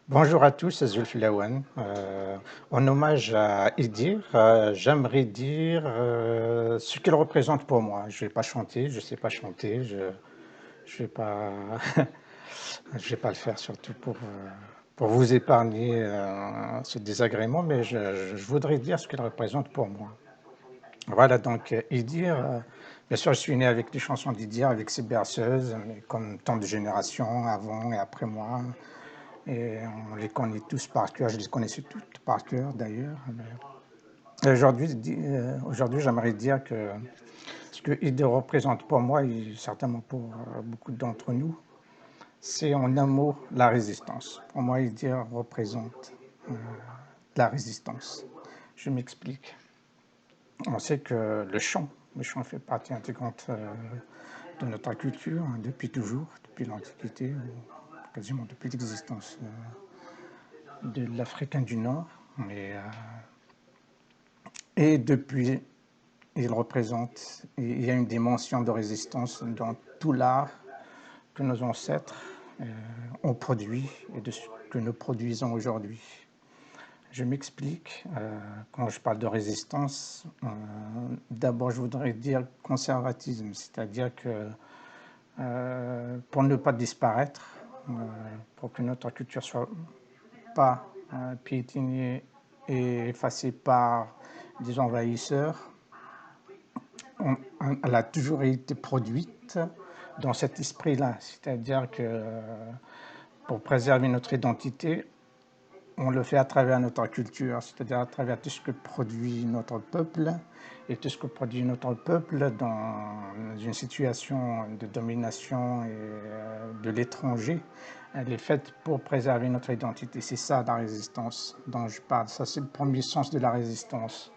Bonjour à tous, c'est Zulf Lawan. En hommage à Idir, j'aimerais dire ce qu'il représente pour moi. Je ne vais pas chanter, je ne sais pas chanter, je vais pas, je vais pas le faire surtout pour vous épargner ce désagrément, mais je voudrais dire ce qu'il représente pour moi. Voilà, donc Idir, bien sûr, je suis né avec les chansons d'Idir, avec ses berceuses, mais comme tant de générations avant et après moi. Et on les connaît tous par cœur, je les connaissais toutes par cœur d'ailleurs. Aujourd'hui, j'aimerais dire que ce que Idir représente pour moi, et certainement pour beaucoup d'entre nous, c'est en un mot la résistance. Pour moi, Idir représente la résistance. Je m'explique. On sait que le chant fait partie intégrante de notre culture depuis toujours, depuis l'Antiquité, quasiment depuis l'existence de l'Africain du Nord. Et depuis, il y a une dimension de résistance dans tout l'art que nos ancêtres ont produit et de ce que nous produisons aujourd'hui. Je m'explique. Quand je parle de résistance, d'abord je voudrais dire conservatisme, c'est-à-dire que pour ne pas disparaître, pour que notre culture soit pas piétinée et effacée par des envahisseurs, elle a toujours été produite dans cet esprit-là. C'est-à-dire que pour préserver notre identité, on le fait à travers notre culture, c'est-à-dire à travers tout ce que produit notre peuple. Et tout ce que produit notre peuple dans une situation de domination et de l'étranger, elle est faite pour préserver notre identité. C'est ça la résistance dont je parle. Ça, c'est le premier sens de la résistance.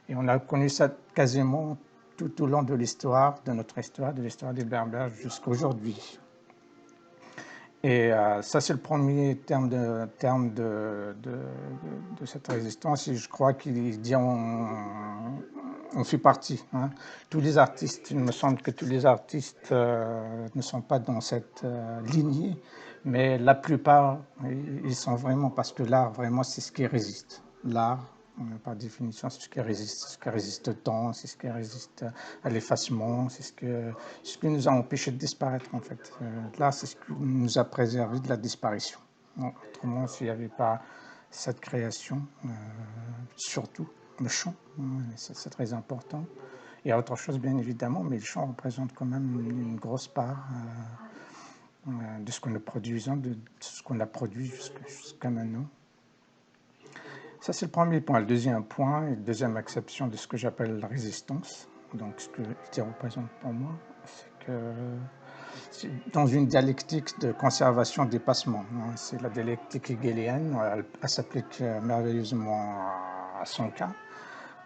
Et on a connu ça quasiment tout au long de l'histoire, de notre histoire, de l'histoire des Berbères jusqu'à aujourd'hui. Et ça, c'est le premier terme de cette résistance. Et je crois qu'il dit on fait partie. Hein. Tous les artistes, il me semble que tous les artistes ne sont pas dans cette lignée, mais la plupart, ils sont vraiment, parce que l'art, vraiment, c'est ce qui résiste. L'art, par définition, c'est ce qui résiste au temps, c'est ce qui résiste à l'effacement, c'est ce qui nous a empêchés de disparaître, en fait. Là, c'est ce qui nous a préservé de la disparition. Non, autrement, s'il n'y avait pas cette création, surtout le chant, c'est très important. Il y a autre chose, bien évidemment, mais le chant représente quand même une grosse part de ce que nous produisons, de ce qu'on a produit jusqu'à maintenant. Ça, c'est le premier point. Le deuxième point, et deuxième acception de ce que j'appelle la résistance, donc ce que Idir représente pour moi, c'est que c'est dans une dialectique de conservation-dépassement. Hein, c'est la dialectique hegelienne, elle s'applique merveilleusement à son cas,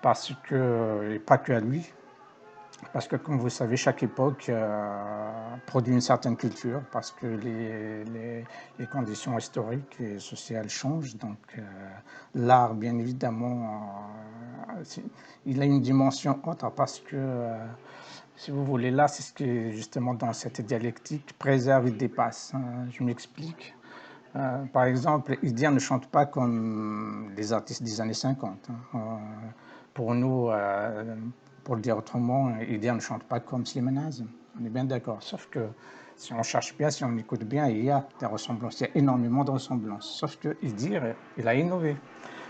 parce que, et pas que à lui, parce que, comme vous savez, chaque époque produit une certaine culture, parce que les conditions historiques et sociales changent. Donc, l'art, bien évidemment, il a une dimension autre, parce que, si vous voulez, là, c'est ce qui, justement, dans cette dialectique, préserve et dépasse. Hein. Je m'explique. Par exemple, Idir ne chante pas comme les artistes des années 50. Hein. Pour nous, pour le dire autrement, Idir ne chante pas comme Slimane Azem. On est bien d'accord. Sauf que si on cherche bien, si on écoute bien, il y a des ressemblances. Il y a énormément de ressemblances. Sauf que Idir, il a innové.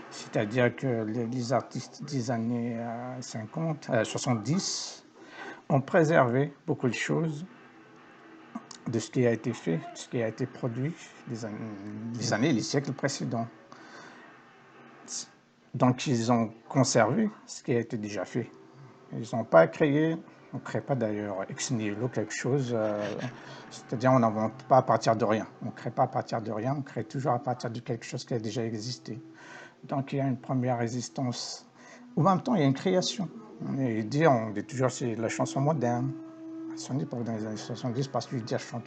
C'est-à-dire que les artistes des années 50, 70 ont préservé beaucoup de choses de ce qui a été fait, de ce qui a été produit les siècles précédents. Donc, ils ont conservé ce qui a été déjà fait. Ils n'ont pas créé, on ne crée pas d'ailleurs ex nihilo quelque chose, c'est-à-dire on n'invente pas à partir de rien. On ne crée pas à partir de rien, on crée toujours à partir de quelque chose qui a déjà existé. Donc, il y a une première résistance. En même temps, il y a une création. On dit toujours c'est la chanson moderne. À son époque, dans les années 70, parce qu'il dit je ne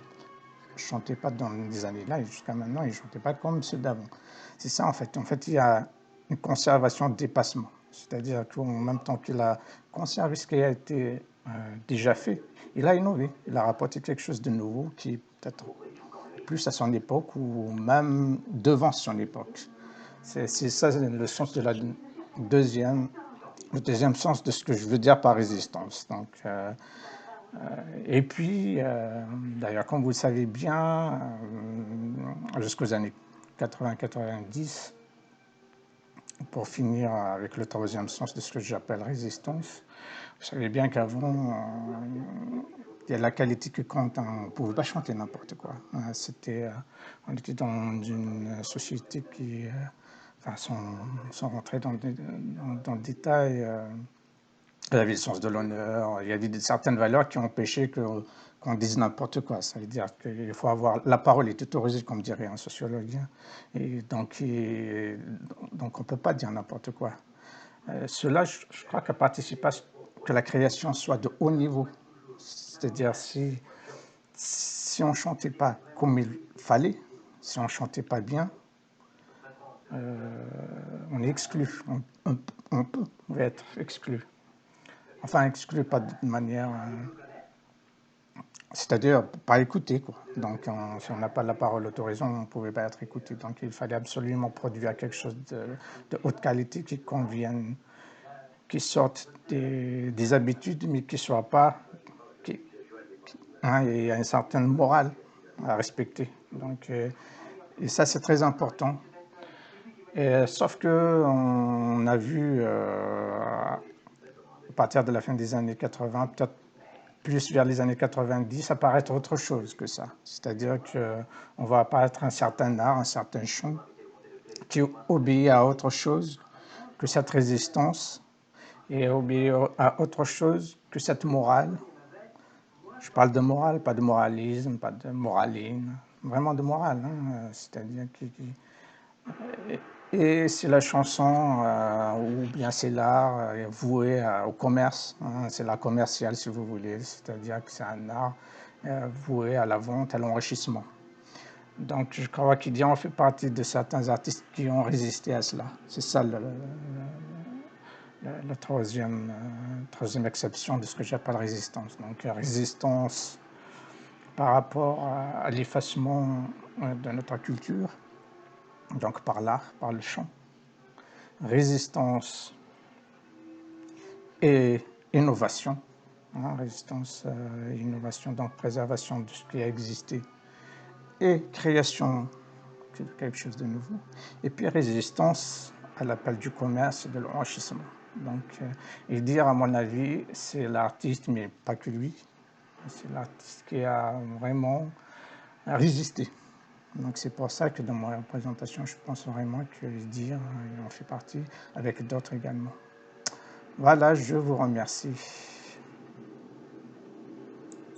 chantais pas dans les années-là, et jusqu'à maintenant, il ne chantait pas comme ceux d'avant. C'est ça, en fait. En fait, il y a une conservation de dépassement. C'est-à-dire qu'en même temps qu'il a conservé ce qui a été déjà fait, il a innové. Il a rapporté quelque chose de nouveau qui est peut-être plus à son époque ou même devant son époque. C'est ça le sens de le deuxième sens de ce que je veux dire par résistance. Donc, et puis, d'ailleurs, comme vous le savez bien, jusqu'aux années 80-90, pour finir avec le troisième sens de ce que j'appelle résistance, vous savez bien qu'avant, il y a la qualité qui compte, on ne pouvait pas chanter n'importe quoi. On était dans une société qui, sans rentrer dans le détail, il y avait le sens de l'honneur, il y avait certaines valeurs qui empêchaient qu'on dise n'importe quoi. Ça veut dire qu'il faut avoir... La parole est autorisée, comme dirait un sociologue. Et donc on ne peut pas dire n'importe quoi. Cela, je crois que participe à que la création soit de haut niveau. C'est-à-dire si on ne chantait pas comme il fallait, si on ne chantait pas bien, on est exclu. On peut être exclu. Enfin, exclu pas de manière... c'est-à-dire pas écouté, quoi. Donc, si on n'a pas la parole autorisée, on ne pouvait pas être écouté. Donc, il fallait absolument produire quelque chose de haute qualité qui convienne, qui sorte des habitudes, mais qui ne soit pas... il y a une certaine morale à respecter. Donc, et ça, c'est très important. Sauf qu'on a vu, à partir de la fin des années 80, peut-être plus vers les années 90, apparaître autre chose que ça. C'est-à-dire qu'on va apparaître un certain art, un certain chant qui obéit à autre chose que cette résistance et obéit à autre chose que cette morale. Je parle de morale, pas de moralisme, pas de moraline, vraiment de morale. C'est-à-dire et c'est la chanson, ou bien c'est l'art voué au commerce, c'est l'art commercial si vous voulez, c'est-à-dire que c'est un art voué à la vente, à l'enrichissement. Donc je crois qu'il en fait partie de certains artistes qui ont résisté à cela. C'est ça la troisième exception de ce que j'appelle résistance. Donc résistance par rapport à l'effacement de notre culture, donc par l'art, par le chant. Résistance et innovation. Résistance et innovation, donc préservation de ce qui a existé et création de quelque chose de nouveau. Et puis résistance à l'appel du commerce et de l'enrichissement. Donc, et dire, à mon avis, c'est l'artiste, mais pas que lui, c'est l'artiste qui a vraiment résisté. Donc c'est pour ça que dans ma présentation, je pense vraiment que dire, il en fait partie, avec d'autres également. Voilà, je vous remercie.